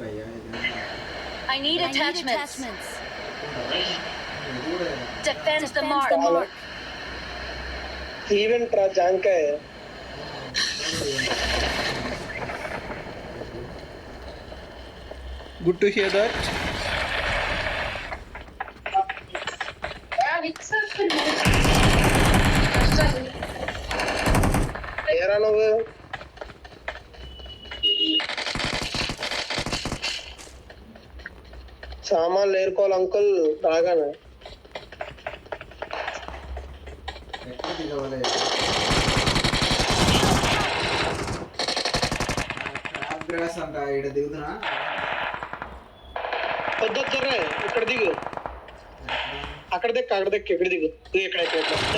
I need attachments. Defend the mark. Event రా జాంకాయ. Good to hear that. ఏరా నువ్వు సామాన్లు ఏరుకోవాలి అంకుల్ రాగానే. దిగుతున్నా వద్దొద్దరే ఇక్కడ దిగు, అక్కడ దిక్కు ఇక్కడ దిగు, ఇక్కడ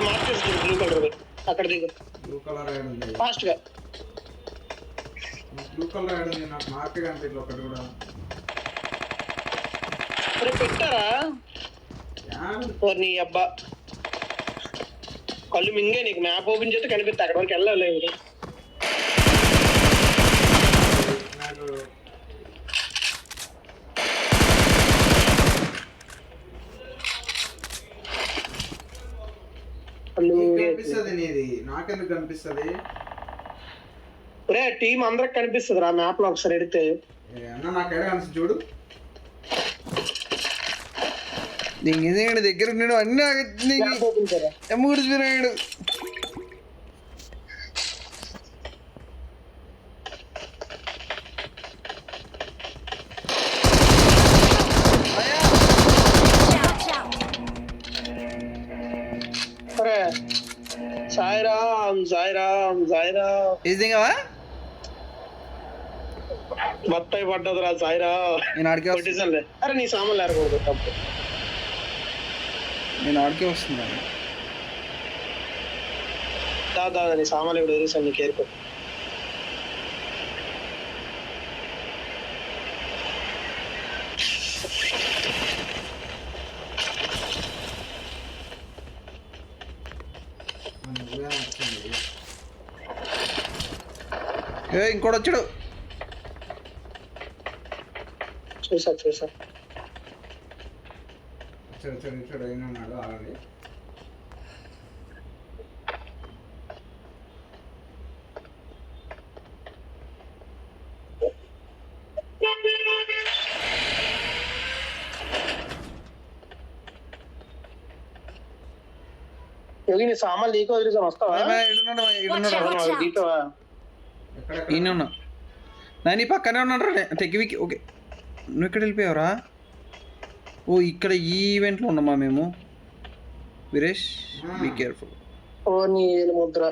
మార్కెట్ బ్లూ కలర్ అక్కడ దిగు బ్లూ కలర్ ఫాస్ట్ గా. బ్లూ కలర్ ఉంది నాకు మార్కెట్ అంటే ఒకటి కూడా పెట్టారా నీ అబ్బా కళ్ళు మింగే. నీకు మ్యాప్ ఓపెన్ చేస్తే కనిపిస్తా, అక్కడ వరకు వెళ్ళలేదు. నాకెందుకు కనిపిస్తుంది? టీం అందరికి కనిపిస్తుంది రా మ్యాప్ లో ఒకసారి ఎడితే. అన్న నాకు ఎడ కనిపిస్తుంది చూడు. నీకు దగ్గర ఉన్నాడు అన్ని ఎమ్మగుడిపోయినాడు. సాయిరామ్ సాయిరామ్ సాయిరామ్ ఏదిగావా బత్తాయి పడ్డదిరా సాయిరా. నేను ఆడికే కొట్టేసాలే. అరే నీ సామాన్లు ఏరకూడదు తప్పు. నేను ఆడికే వస్తున్నాను. దాదా నీ సామాన్లు ఇప్పుడు వదిలేసాను, నీకు ఏరుకో. ఇంకోటి వచ్చాడు. చూసా చూడు అయినా ఉన్నాడు ఆల్రెడీ. నీ సామాన్లు నీకు వదిలేసాను, వస్తావా? ఈయన ఉన్నా నాని పక్కనే ఉన్నాడు రా తెగివికి. ఓకే నువ్వు ఇక్కడ వెళ్ళిపోయావురా? ఓ ఇక్కడ ఈ ఈవెంట్లో ఉన్నామా మేము? Veeresh be careful. ఓ నీ ముద్ర.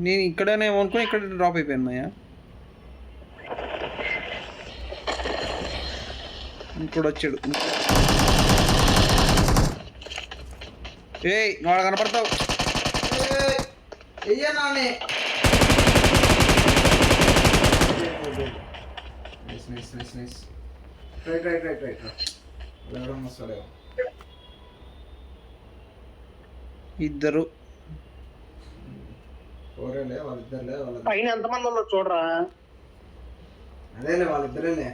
నేను ఇక్కడనే అనుకుని ఇక్కడ డ్రాప్ అయిపోయాను మాయా. ఇంకోటి వచ్చాడు. ఏయ్ వాడు కనపడతావు. అయ్యా నాని ఇద్దరు పైన ఎంతమంది ఉన్నారు చూడరా. అదేలే వాళ్ళిద్దరేలే.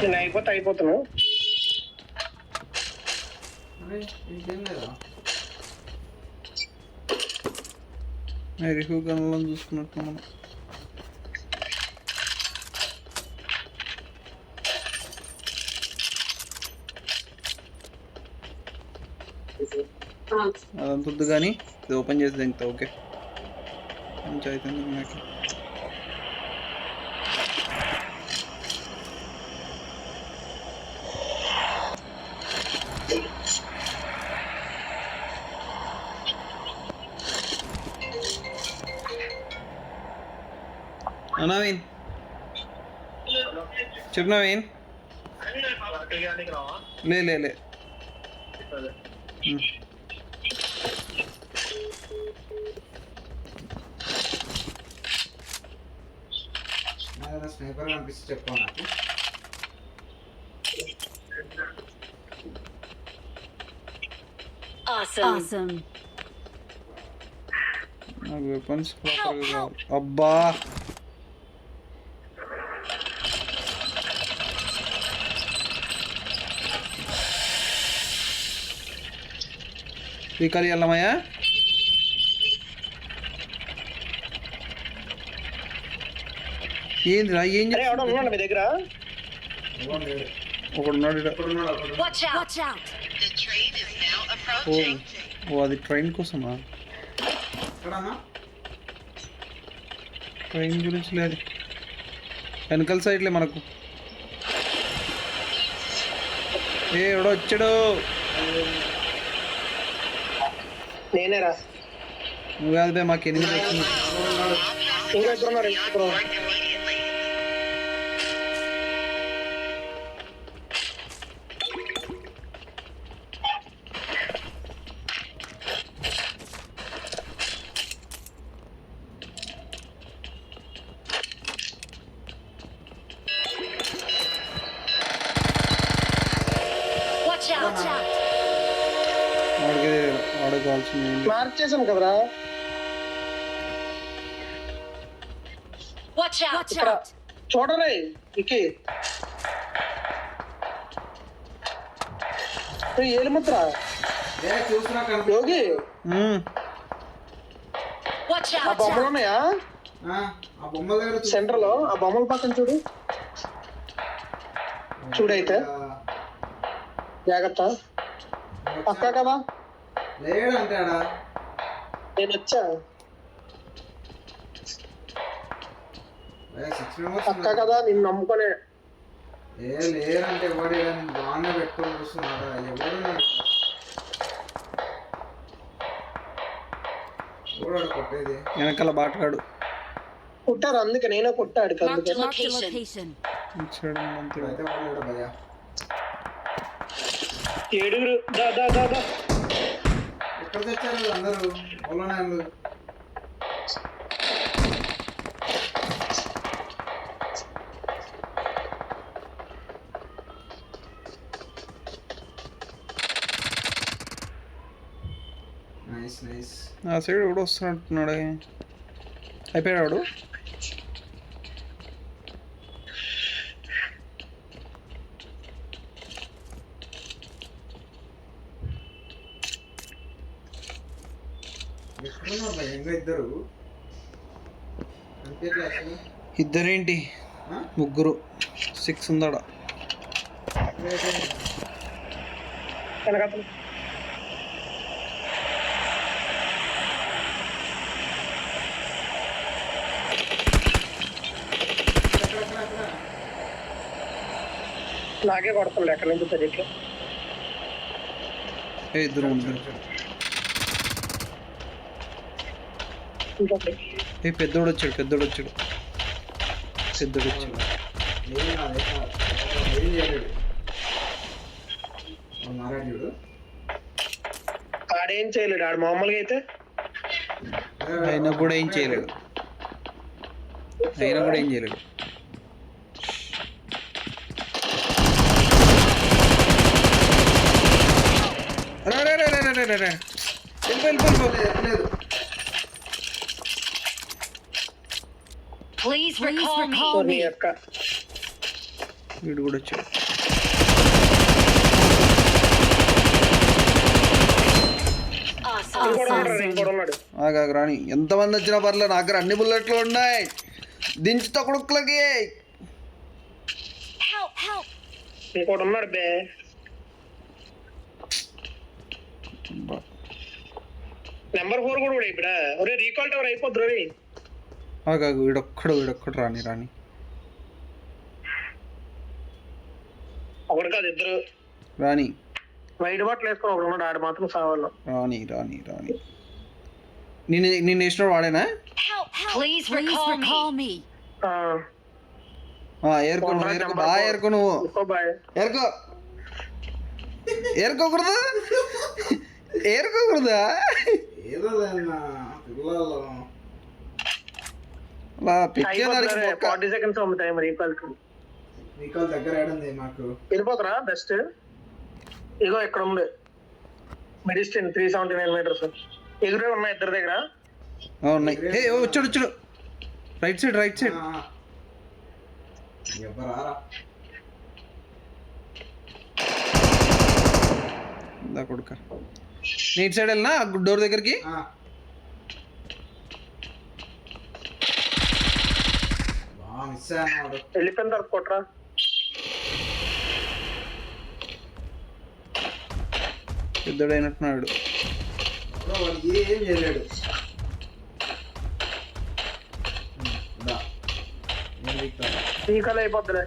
నేను అయిపోతున్నావు. రిహు గన్లో చూసుకున్నట్టు మనం. అదంత వద్దు కానీ ఇది ఓపెన్ చేసి దింగుతా. ఓకే మంచి అవుతుంది నాకు. నవీన్ చెప్పు నవీన్. లే స్నైపర్ కనిపిస్తే చెప్పు నాకు. Awesome. నాకు వెపన్స్ ప్రాపర్గా కావాలి. అబ్బా శ్రీకాళి వెళ్ళమయ్యా. ఏందిరా ఏం అరే ఎవడో ఉన్నాడు మీ దగ్గర? ఒకడున్నాడు ఈడ. Watch out. The train is now oh approaching. ఓ అది ట్రైన్ కోసమా? ట్రైన్ గురించి లేదు, వెనకాల సైడ్లే మనకు. ఎవడో వచ్చాడు. నేనేరా. నువ్వు కాదు బే, మాకు ఎనిమిది వచ్చింది. ఇంకా ఇద్దరు ఉన్నారు. ఇద్దరు. Board immediately. Watch out. వాడికి వాడికి కావాల్సింది ఏంటి? మార్క్ చేశాను కదరా. Watch out. ఇక్కడ చూడరే ఇకి. ఏలుముద్ర యోగి. Watch ఆ out. బొమ్మలు ఉన్నాయా సెంటర్ లో? ఆ బొమ్మల పక్కన చూడు. చూడైతే జాగ్రత్త. పక్కా కదా? లేడంటాడా? నేను వచ్చా. పక్కా కదా? నిన్ను నమ్ముకునే. లేరంటే ఎవడు బాగా పెట్టుకొని చూస్తున్నాడా? ఎవడు కొట్టేది? వెనకాల బాటగాడు కుట్టారు, అందుకే నేనే కొట్టాడు. Marked a అందుకే location. ఏడుగురు. దా దా దా దా. ఎక్కడ తెచ్చారు అందరూ? పొలనాయలు. ఆ సైడ్ కూడా వస్తున్నట్టున్నాడే. అయిపోయాడు వాడు. ఇద్దరేంటి? ముగ్గురు. 6 ఉందాడా? వెనకాతలు. నాకే కొడుతుంది ఎక్కడి నుంచి తెలియట్లేదు. ఇద్దరు ఉంటారు. ఇంకొకటి. పెద్దోడు వచ్చాడు. ఆడేం చేయలేడు. ఆడు మామూలుగా అయితే అయినా కూడా ఏం చేయలేడు. Please recall me. నీ యొక్క వీడు కూడా వచ్చాడు. ఇంకోటి ఉన్నాడు. ఆగాక రాని. ఎంతమంది వచ్చినా పర్లేదు, నా దగ్గర అన్ని బుల్లెట్లు ఉన్నాయి. దించుతా కొడుకులకి. Help. ఇంకోటి ఉన్నాడు బే. నెంబర్ 4 కూడా ఇప్పుడు. ఒరే రీకాల్ టవర్ అయిపోద్దు. రే ఆగాకు. వీడొక్కడు రాని. ఒకటి కాదు, ఇద్దరు. రాని వైట్ బాటిల్ వేసుకొని ఒకడు ఉన్నాడు. ఆడు మాత్రం సావాళ్ళు. రాని. నేను వేసినాడు వాడేనా? Please recall me. ఏరుకో బాగా ఏరుకో. నువ్వు ఏరుకోకూడదా? అలా పెట్టేదానికి 40 seconds ఉంది టైం. రీకాల్ దగ్గర మాకు వెళ్ళిపోతారా? బెస్ట్. ఇగో ఇక్కడ ఉంది. మెడిస్టిన్ 379 meters. ఎదురే ఉన్నాయి ఇద్దరి దగ్గర. ఉన్నాయి. ఏ వచ్చాడు రైట్ సైడ్ ఎవరారా దా కొడుక నీట్ సైడ్ వెళ్ళినా డోర్ దగ్గరికి. మిస్ అయ్యాడు. వెళ్ళిపోయిన తర్వాత కొట్రా. పెద్దోడు అయినట్టున్నాడు. వాడు ఏం చేయలేడు. రీకాల్ అయిపోద్దులే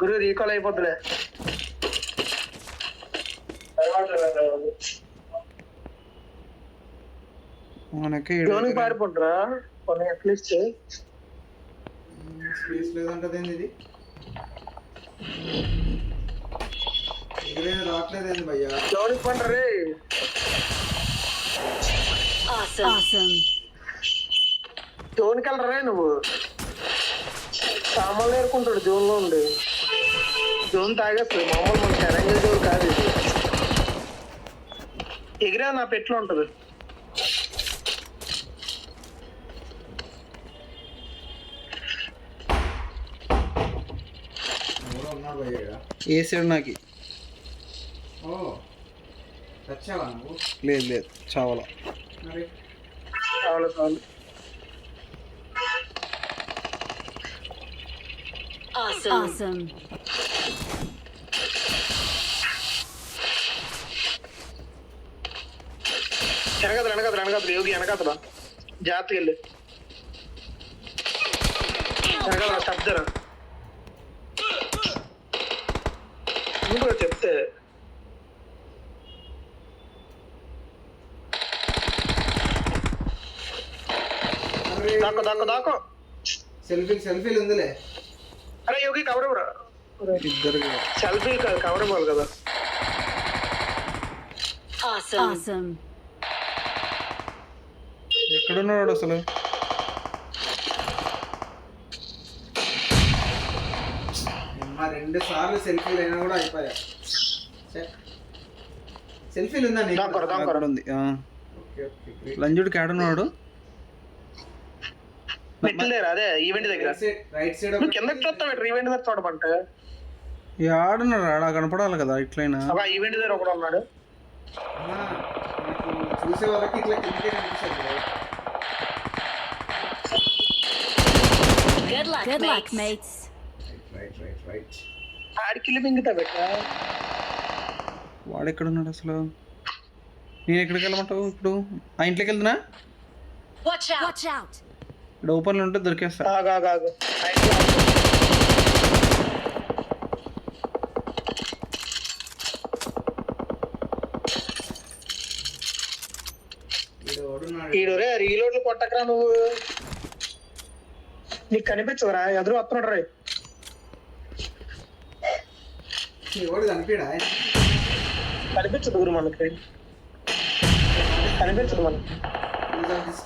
గురు రీకాల్ అయిపోద్దులే. మనకి లోనికి పారిపోతురా కొన్ని అట్లీస్ట్. స్పేస్ లేదంటదేంది ఇది. ఎదురైనా రావట్లేదేంది భయ్యా. లోనికి పండ్రే. Awesome. జోన్కి వెళ్ళరే నువ్వు. సామాన్లు ఏరుకుంటాడు జోన్ లో ఉండి. జోన్ తాగేస్తుంది మామూలు మన కరెంజల్ జోన్ కాదు ఇది. ఎగిరా నా పెట్లో ఉంటది. ఎవరో ఉన్నాడు భయ్యా. వేసాడు నాకు. ఓ చచ్చావా నువ్వు. లేదు చావాలా. మరి చాలు Awesome. వెనకదు యోగి వెనకతరా. జాగ్రత్తగా వెళ్ళి వెనకదరా తప్పుదరా. ఇంకో చెప్తే దాకో సెల్ఫీలు ఉందిలే. అరే యోగి కవర్ ఇవ్వరా. ఇద్దరు సెల్ఫీ కాదు కవర్ ఇవ్వాలి కదా. Awesome. ఎక్కడున్నాడు అసలు. మా 2 సార్లు సెల్ఫీలు అయినా కూడా అయిపోయా. సెల్ఫీలు ఉందా నీకు? అక్కడ ఉంది. Okay great. లంజుడు కాడున్నాడు. మెట్లేరా అదే ఈవెంట్ దగ్గర. రైట్ సైడ్ నువ్వు కిందకి చూస్తావు ఈవెంట్ దగ్గర చూడమంటే. ఆడున్నాడు ఆడ కనపడాలి కదా ఇట్లయినా. ఒక ఈవెంట్ దగ్గర ఒకడు ఉన్నాడు. చూసే వాళ్ళకి ఇట్లా కిందకే కనిపిస్తుంది. Good luck, mates. రైట్. ఆడికి మింగుతా బెట్ట. వాడు ఎక్కడున్నాడు అసలు. నేను ఎక్కడికి వెళ్ళమంటావు ఇప్పుడు. ఆ ఇంట్లోకి వెళ్తున్నా. Watch out. ఇక్కడ ఓపెన్లో ఉంటే దొరికేస్తా. ఆగు. ఈడోరే రీలోడ్లు కొట్టకరా నువ్వు. నీకు కనిపించదురా ఎదురు వస్తున్నాడు రా. ఎవడు కనిపించడా. కనిపించదు గురు మనకి. కనిపించదు మనకి.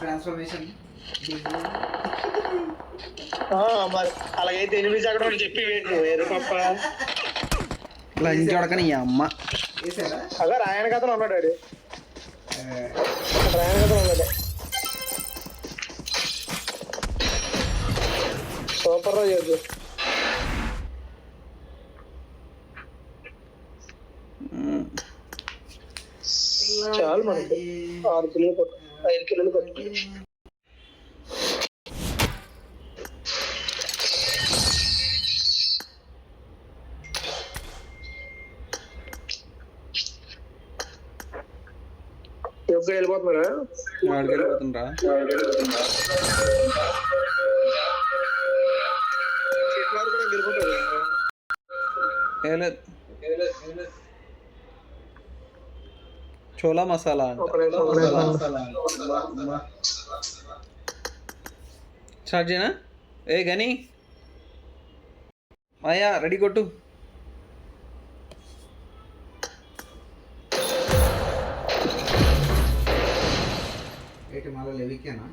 ట్రాన్స్ఫర్మేషన్ మరి అలాగైతే 8 అక్కడ చెప్పి వేటు వేరు పప్ప. లంచ్ అడకని అమ్మ. వేసారా. అదే రాయణ కథలో ఉన్నాడు ఆడు. రాయణ కథలో ఉన్నాడు. సూపర్ రా చేద్దు. చాలు మనకి 6 కిలోలు కొట్టు 5 కిలోలు కొట్టు. వెళ్ళిపోతున్నారా. వాడికి వెళ్ళిపోతుండ్రా. చోలా మసాలా స్టార్ట్ చేయనా. ఏ గని మాయా రెడీ కొట్టు. మళ్ళీ లెవికేనా.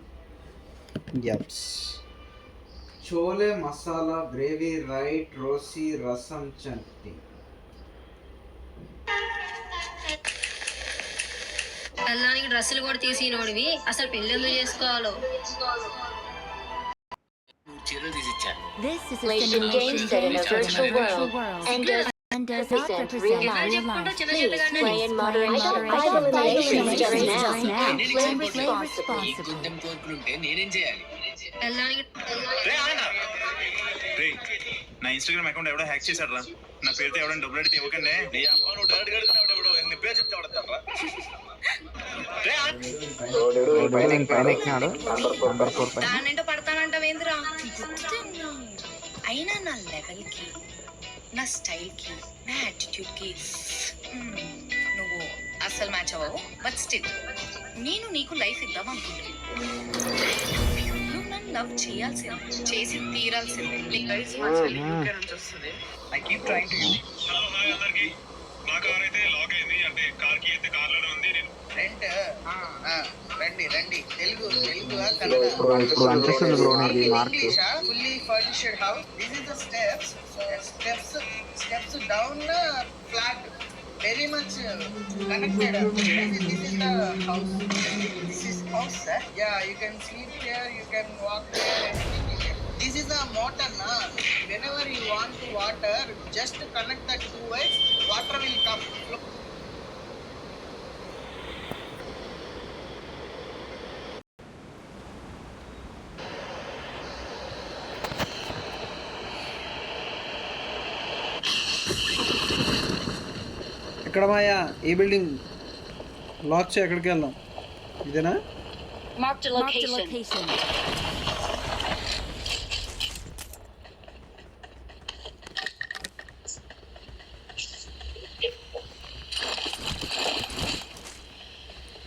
చోలే మసాలా గ్రేవీ రైట్ రోసి రసం చట్నీ. పెళ్ళానికి డ్రెస్సులు కూడా తీసినోడివి అసలు పెళ్ళి ఎందుకు చేసుకోవాలో. This is a simulation set in a virtual world and does not represent real life. Please play in moderation. I got 5 eliminations just now. Play responsibly. పెళ్ళానికి నా ఇన్స్టాగ్రామ్ అకౌంట్ ఎవడో హ్యాక్ చేశాడు రా. నా పేరుతో ఎవడైనా డబ్బులు అడిగితే ఇవ్వకండి. నీ అమ్మ నువ్వు డైరెక్ట్ గడుగుతావు ఎవడో ఎన్ని పేరు చెప్తే ఎవడతారా. దాన్నింటో పడతానంటావేంద్రా. అయినా నా లెవెల్ కి, నా స్టైల్ కి, నా యాటిట్యూడ్ కి నువ్వు అస్సలు మ్యాచ్ అవ్వవు. బట్ స్టిల్ నేను నీకు లైఫ్ ఇద్దాం అనుకుంటున్నాను. నువ్వు నన్ను లవ్ చేయాల్సిందే, చేసి తీరాల్సిందే. I keep trying to you. Hello hi అందరికి. నా కార్ అయితే లాక్ అయింది. అంటే కార్ కి అయితే కార్ లోనే ఉంది. నేను ఫ్రెండ్ రండి Telugu fully furnished house. This is the steps down flat very much connected. This is the house. This is house sir. Yeah, you can sleep here, you can walk there. This is a motor na. Whenever you want to water, just connect the 2 wires, water will come. ఎక్కడ మాయా? ఈ building lock చేయి. ఎక్కడికి వెళ్దాం? ఇదేనా? Marked a location.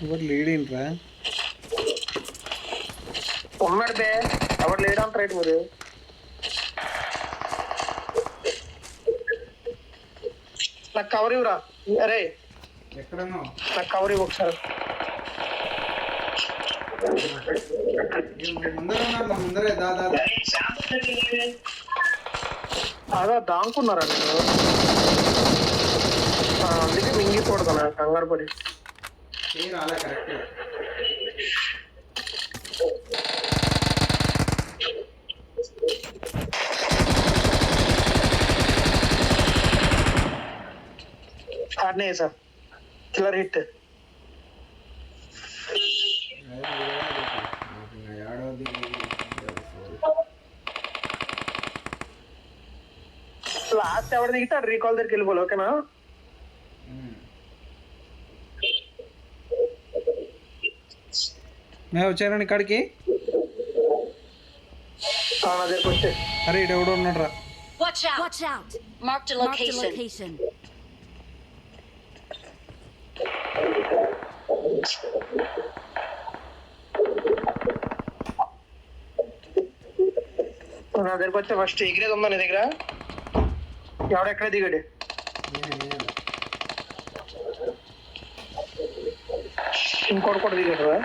ఎవరు లేడేంట్రా? ఉన్నాడు బే. ఎవరు లేడంట right మీరు. నాకు కవర్ ఇవ్వరా. అరే ఎక్కడనో నాకు కవర్ ఇవ్వు ఒకసారి. ముందరే దాదా అదా దాంకున్నారా నేను. అందుకే మింగిపోడు నా కంగారు పడి. రాలే కరెక్ట్. ఆడనే సార్ కిల్లర్ హిట్. లాస్ట్ ఎవరు దిగితే రీకాల్ దగ్గరికి వెళ్ళిపోలే. ఓకేనా? మేము వచ్చాను ఇక్కడికి. నా దగ్గరికి వచ్చే. అరే ఇటు ఎవడో ఉన్నాడు రా. Watch out. Marked a location. నా దగ్గరికి వచ్చే. ఫస్ట్ ఎగిరేది ఉందా నీ దగ్గర? ఎవడెక్కడ దిగాడు? ఇంకోటి కూడా దిగాడు రా.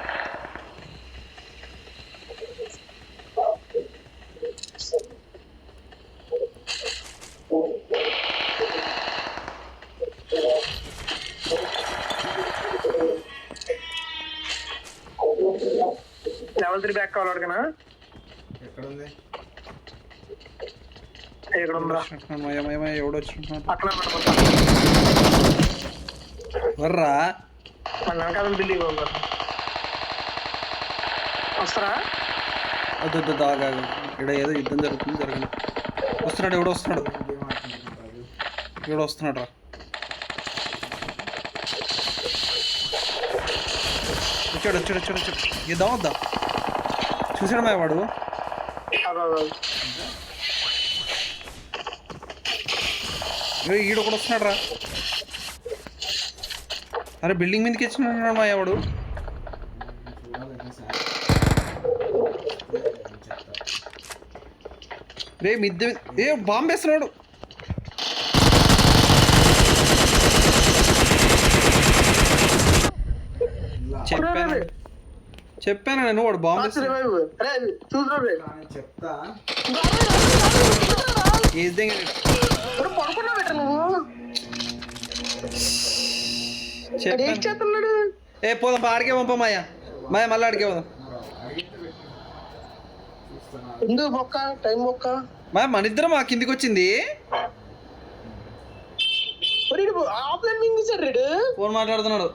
లెవెల్ 3 బ్యాక్ కావాలి అడిగినా. ఎక్కడుంది? ఇక్కడ ఉందా? ఎవడు వచ్చింటున్నాడు అక్కడ వర్రా. వెనకాల బిల్డింగ్ ఉందా? వస్తారా? వద్దు దాగా. ఇక్కడ ఏదో యుద్ధం జరుగుతుంది. జరగదు. వస్తున్నాడు. ఎవడో వస్తున్నాడు. వస్తున్నాడు రా. వచ్చాడు. ఇద్దాం వద్దా? చూసాడు మా వాడు. ఈడ కూడా వస్తున్నాడు రా. అరే బిల్డింగ్ మీదకి వచ్చినాడు మా వాడు. రే మిద్దె ఏ బాంబు వేస్తున్నాడు. చెప్పాను నేను. వాడు బాంబు చెప్తా. పడుకున్నావు నువ్వు. చెప్పాను. చేస్తున్నాడు ఏ పోదాం ఆడికే పంప మాయా మళ్ళీ ఆడికే పోదాం ఎందుకు బొక్క టైం బొక్క మన ఇద్దరం మా కిందికి వచ్చింది ఆఫ్లైన్ మింగేశాడు రేడు ఫోన్ మాట్లాడుతున్నాడు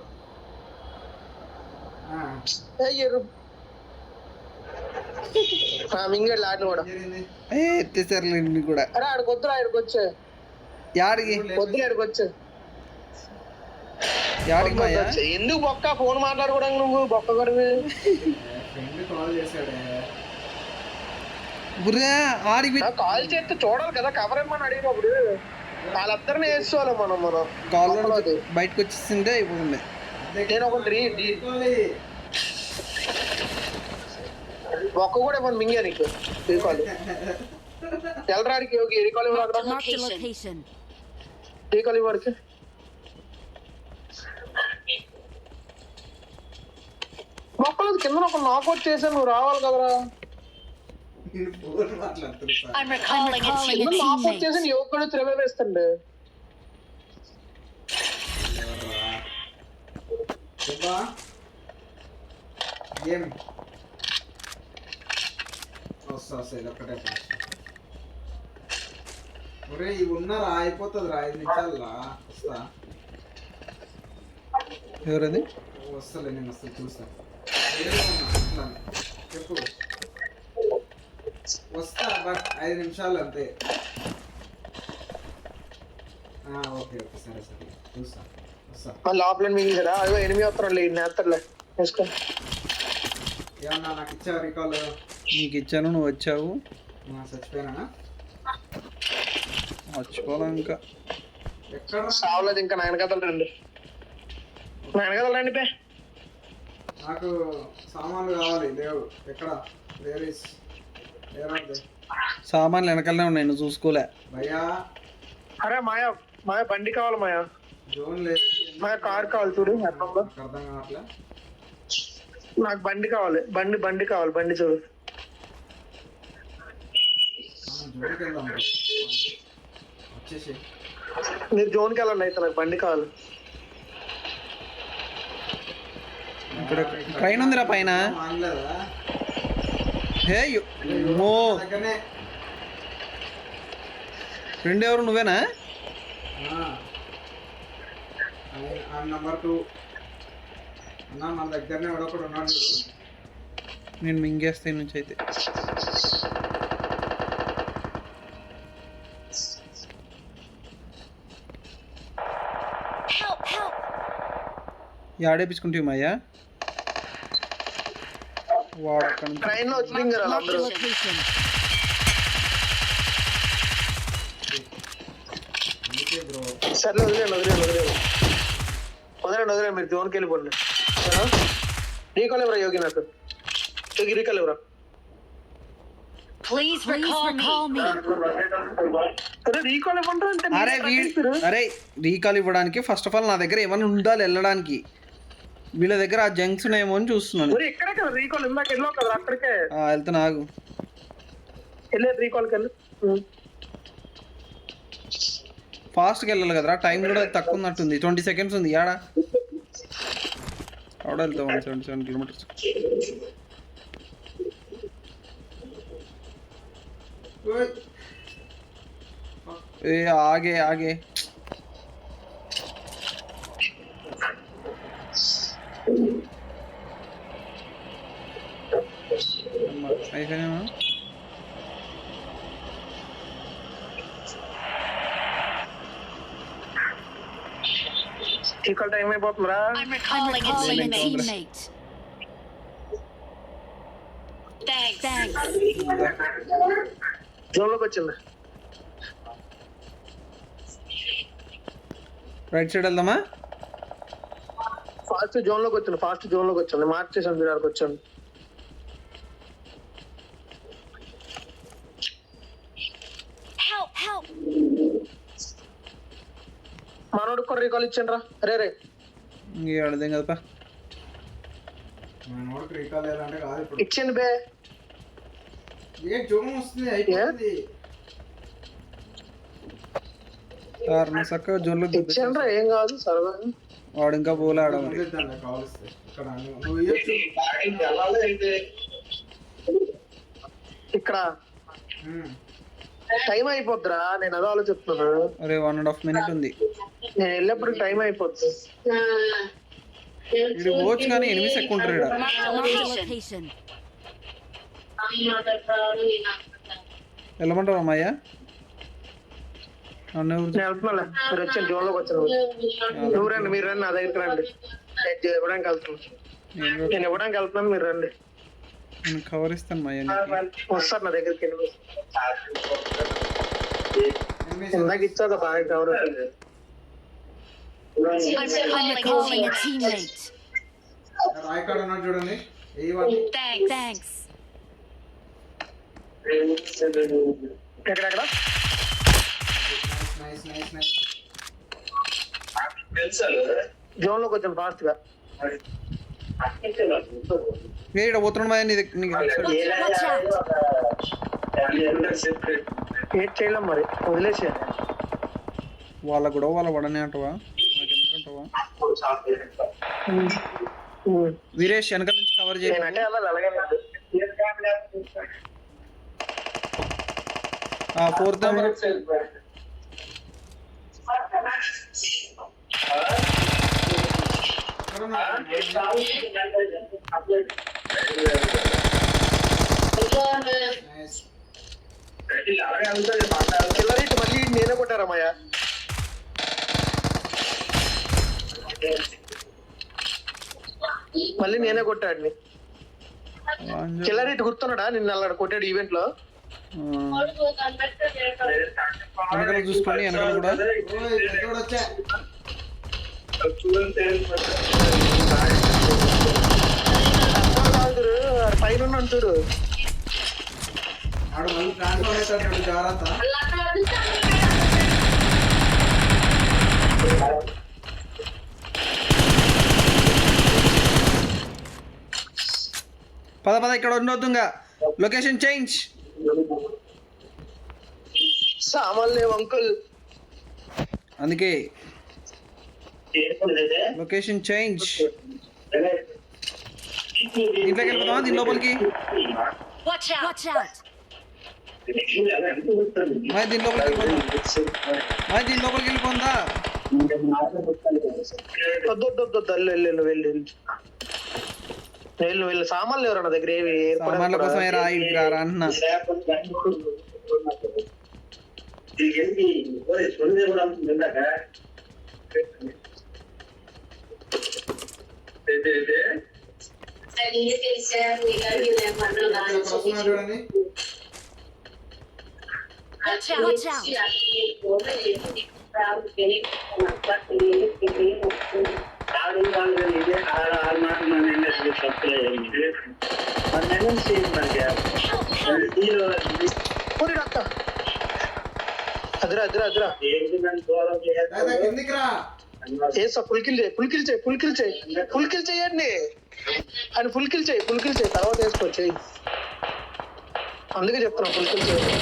మింగేడు ఆడిని కూడా ఎత్తేసారు కూడా అరే ఆడికి వద్దురా ఆడికి వచ్చే యాడికి వద్దురా ఆడికి వచ్చే యాడికి మాయా ఎందుకు బొక్క ఫోన్ మాట్లాడుకోవడానికి నువ్వు బొక్క కొడుకు గుర్రా ఆడికి కాల్ చేస్తే చూడాలి కదా కవర్ ఏమని అడిగినప్పుడు వాళ్ళందరినీ వేసుకోవాలి మనం కాల్ బయటకు వచ్చేసిందే అయిపోతుంది నేను ఒక బొక్క కూడా ఇవ్వండి మింగా నీకు రీకాల్ తెల్లరాడికి రీకాల్ రీకాల్ ఇవ్వడికి మొక్కలు కింద ఒక నాకౌట్ చేశాను నువ్వు రావాలి కదరా I'm recalling a knockout teammate. చేసి యువకుడు త్రివే వేస్తుండే ఏం వస్తా ఒకటే ఒరే ఇవి ఉన్నారా అయిపోతుంది రా 5 నిమిషాలు రా వస్తా ఎవరది వస్తలే నేను వస్తా చూస్తా చెప్పు వస్తా బట్ 5 నిమిషాలు అంతే ఓకే ఓకే సరే సరే చూస్తా వస్తా మళ్ళీ ఆఫ్లైన్ మింగి కదా అదో 8 వస్తాడు నేస్తలే వేసుకో ఏమన్నా నాకు ఇచ్చావు రికాల్ నీకు ఇచ్చాను నువ్వు వచ్చావు చచ్చిపోయినా మర్చిపోలే ఇంకా ఎక్కడ సావలేదు ఇంకా 9 గంటలు రండి 9 గంటలు రండి పే నాకు సామాన్లు కావాలి లేవు ఎక్కడ సామాన్లు వెనకాలనే ఉన్నాయి నువ్వు చూసుకోలే భయ్యా అరే మాయా మాయా బండి కావాలి మాయా జోన్ లేదు మాయా కార్ కావాలి చూడు అర్థం కావట్లే నాకు బండి కావాలి బండి కావాలి బండి చూడు జోన్కి వెళ్దాం వచ్చేసి మీరు జోన్కి వెళ్ళండి అయితే నాకు బండి కావాలి ఇక్కడ ట్రైన్ ఉందిరా పైన హే ఫ్రెండ్ ఎవరు నువ్వేనా నంబర్ 2 అన్నా మన దగ్గరనే ఎవడొకడు ఉన్నాడు నేను మింగేస్తే నుంచి అయితే యాడేపించుకుంటావు మాయా వాడు అక్కడ ట్రైన్ లో వచ్చి దింగరాలి అందరూ సర్లే వదిలేండి మీరు జోన్కి వెళ్ళిపోండి రీకాల్ ఎవరా యోగి నాకు రీకాల్ ఎవరా Please recall me. రీకాల్ ఇవ్వండి అరే రీకాల్ ఇవ్వడానికి ఫస్ట్ ఆఫ్ ఆల్ నా దగ్గర ఏమైనా ఉండాలి వెళ్ళడానికి వీళ్ళ దగ్గర ఆ జంక్షన్ ఏమో అని చూస్తున్నాను ఇక్కడే కదా రీకాల్ ఇందాక వెళ్ళావు కదా అక్కడికే వెళ్తున్నా ఆగు వెళ్ళేది రీకాల్కి వెళ్ళి ఫాస్ట్గా వెళ్ళాలి కదరా టైం కూడా తక్కువ ఉన్నట్టుంది 20 seconds ఉంది యాడా ఆడ వెళ్తాం 177 kilometers ఏ ఆగే అయిపోయినా రీకాల్ టైం అయిపోతుందిరా I'm recalling a teammate. Thanks. జోన్లోకి వచ్చింది రైట్ సైడ్ వెళ్దామా ఫాస్ట్ జోన్లోకి వచ్చింది మార్చేసాను మీరు అక్కడికి వచ్చాను Help. మనోడు కూడా రీకాల్ ఇచ్చాను రా రే ఇంక అర్థం కదపా రీకాల్ లేదంటే కాదు ఇప్పుడు ఇచ్చింది బే ఏ జోన్ వస్తుంది అయిపోయింది నువ్వు చక్కగా జోన్లో ఇచ్చాను ఏం కాదు సరదా. వాడు ఇంకా పోలే ఆడ మరి. ఇక్కడ టైం అయిపోద్దిరా, నేను అదే ఆలోచిస్తున్నాను. అరే 1.5 minute ఉంది. నేను వెళ్ళేప్పుడు టైం అయిపోద్ది. ఇది పోవచ్చు కానీ ఎనిమిది ఎక్కువ ఉంటారు ఇక్కడ. Location. వెళ్ళమంటావా అమ్మాయ్యా? నన్ను ఎవరు నేను వెళ్తున్నా, మీరు వచ్చాను జోన్ లోకి వచ్చాను. నువ్వు రండి, మీరు రండి, నా దగ్గరికి రండి. నేను ఇవ్వడానికి వెళ్తున్నాను, నేను ఇవ్వడానికి వెళ్తున్నాను, మీరు రండి. నేను కవర్ ఇస్తాను మాయ్యా. వస్తారు నా దగ్గరికి. ఇందాక ఇచ్చా బాగా cover. I'm calling a teammate. రాయకాడ ఉన్నాడు చూడండి. Thanks. ఎక్కడెక్కడ జోన్ లోకి వచ్చాను ఫాస్ట్ గా. ఇక్కడ పోతున్నాడు మాయా నీ దగ్గర. Watch out. ఏం చేయలేం మరి, వదిలేసే. వాళ్ళ కూడా వాళ్ళ పడనే అంటవా? నాకు ఎందుకంటావా? వీరేష్ వెనకాల నుంచి కవర్ చేయ. నేనంటే అలా అలాగే లేదు. 4th నెంబర్ కిల్లరీట్ మళ్ళీ నేనే కొట్టారమ్మయ్య. మళ్ళీ నేనే కొట్టాడిని. కిల్లరీట్ గుర్తున్నాడా నిన్న అలా కొట్టాడు ఈవెంట్ లో? వెనకాల చూసుకోండి. వెనకాల కూడా పైన ఉన్నాడు చూడు. పద ఇక్కడ ఉండొద్దు. ఇంకా లొకేషన్ చేంజ్. సామాన్ లేవు అంకుల్, అందుకే లొకేషన్ చేంజ్. ఇంట్లోకి వెళ్ళిపోతావా? దీని లోపలికి Watch out. దీని లోపలికి వెళ్ళిపోందా? వెళ్ళు వెళ్ళు. సామాన్లు ఎవరు నా దగ్గర? ఏవి సామాన్ల కోసమే రా అంటున్నా. చూడండి Watch out. అదిరా ఫుల్ కిల్ చేయండి. అని ఫుల్ కిల్ చేయి తర్వాత వేసుకోవచ్చు. అందుకే చెప్తున్నా ఫుల్ కిల్ చేయండి.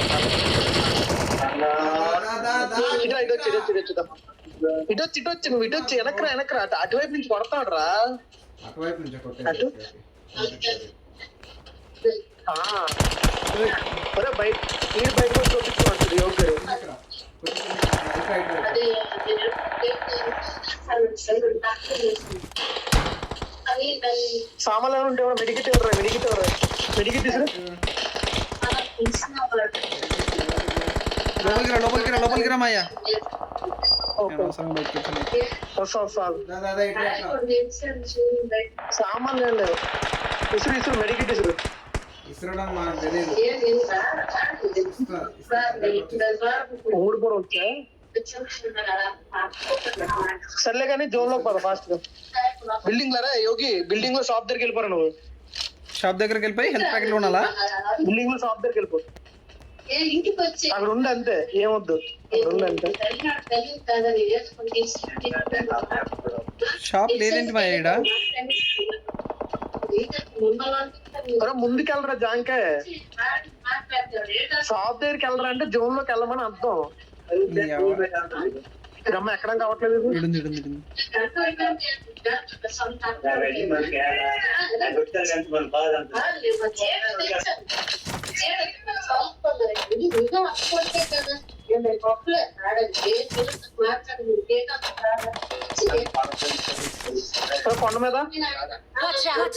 ఇటొచ్చి నువ్వు వెనక్రా అటువైపు నుంచి కొడతాడు రా. బయట చూపించుకుంటుంది యోగరు. సామాన్లు ఎవరు ఉంటే మెడికెట్ తీసుకురా. లోపలికి రా మాయ్యా. సామాన్లు ఏం లేవు. ఇసురు మెడికెట్ ఇసురు. ఊడిపోవడం వచ్చా? సర్లే కానీ జోన్ లోకి పద ఫాస్ట్ గా. బిల్డింగ్ లో యోగి, బిల్డింగ్ లో షాప్ దగ్గరికి వెళ్ళిపోరా. నువ్వు షాప్ దగ్గరికి వెళ్ళిపోయి హెల్త్ ప్యాకెట్ కొనాలా? బిల్డింగ్ లో షాప్ దగ్గరికి వెళ్ళిపో. అక్కడ ఉండి అంతే, ఏమొద్దు. షాప్ లేదేంటి మా ఈడ? ముందుకెళ్ళరా జాంకాయ. షాప్ దగ్గరికి వెళ్ళరా అంటే జోన్ లోకి వెళ్ళమని అర్థం. రమ్మ ఎక్కడం కావట్లేదు ఇది. ఇడుంది ఇడుంది ఇడుంది. కొండ మీద Watch out!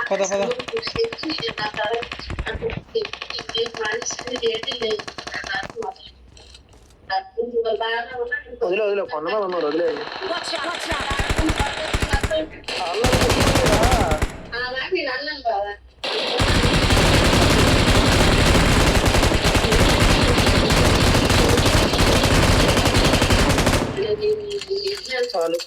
పద పద. వదిలే కొండ మీద ఉన్నారు వదిలేదు Watch out! చాలు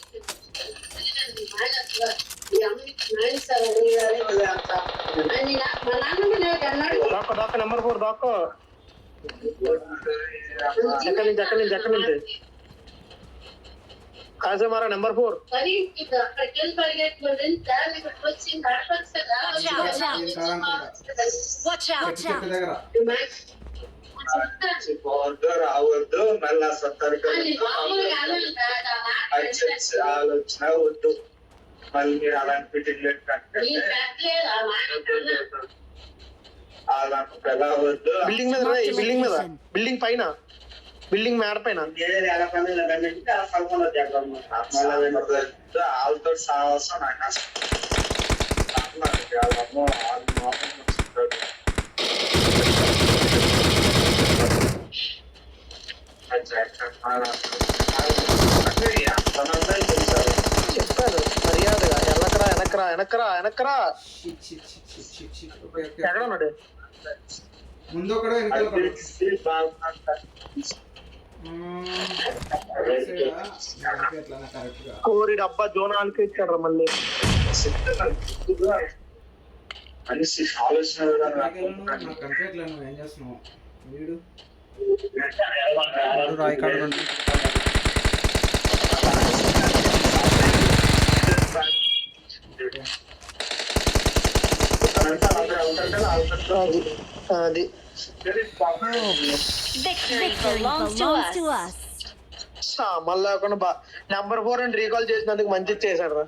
దాక్క నెంబర్ 4 దాక్క ఎక్కడి నుంచి కాసే మారా నెంబర్ 4 Watch out! రావద్దు మళ్ళా ఆలోచన వద్దు మళ్ళీ మీరు అలాంటి ఫిట్టింగ్ అలాంటి ఎలా వద్దు బిల్డింగ్ మీద బిల్డింగ్ పైన బిల్డింగ్ మేడ పైన వాళ్ళతో సాహసం నాకు చెప్పాను మర్యాదగా వెనకరా ఎక్కడ ఉన్నాడు ముందు ఒకడు వెనకాల ఒకడు. ఎట్లా కరెక్ట్ గా కోరి డబ్బా జోనాలకి ఇచ్చాడు మళ్ళీ మనిషి ఆలోచన కంటే ఎట్లా నువ్వు ఏం చేస్తున్నావు వీడు రాయి కాడ అది Victory belongs to us. మళ్ళీ లేకుండా నెంబర్ 4 అని రీకాల్ చేసినందుకు మంచి చేశాడు రా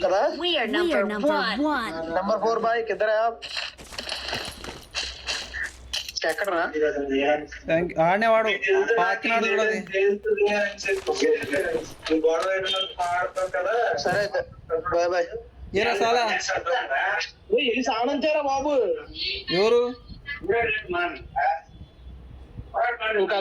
కదా We are number one. Number 4 boy కిద్దరా ఎక్కడరా ఆడనేవాడు పాకినాడు కూడా అది. కదా సరే అయితే బాయ్ ఏరా సాలా ఇది సావనంచారా బాబు ఎవరు ఇంకా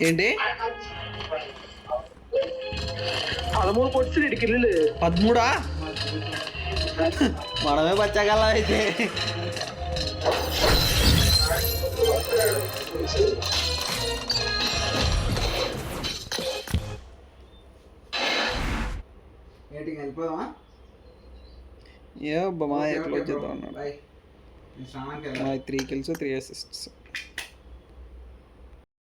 ఏంటి 13 కొట్టి ఇడికి ఇల్లు 13 మనమే బచ్చగల అయితే ఏంటి వెళ్ళిపోదామా ఏ మా క్లోజ్ చేద్దాం అన్నాడు 3 kills 3 assists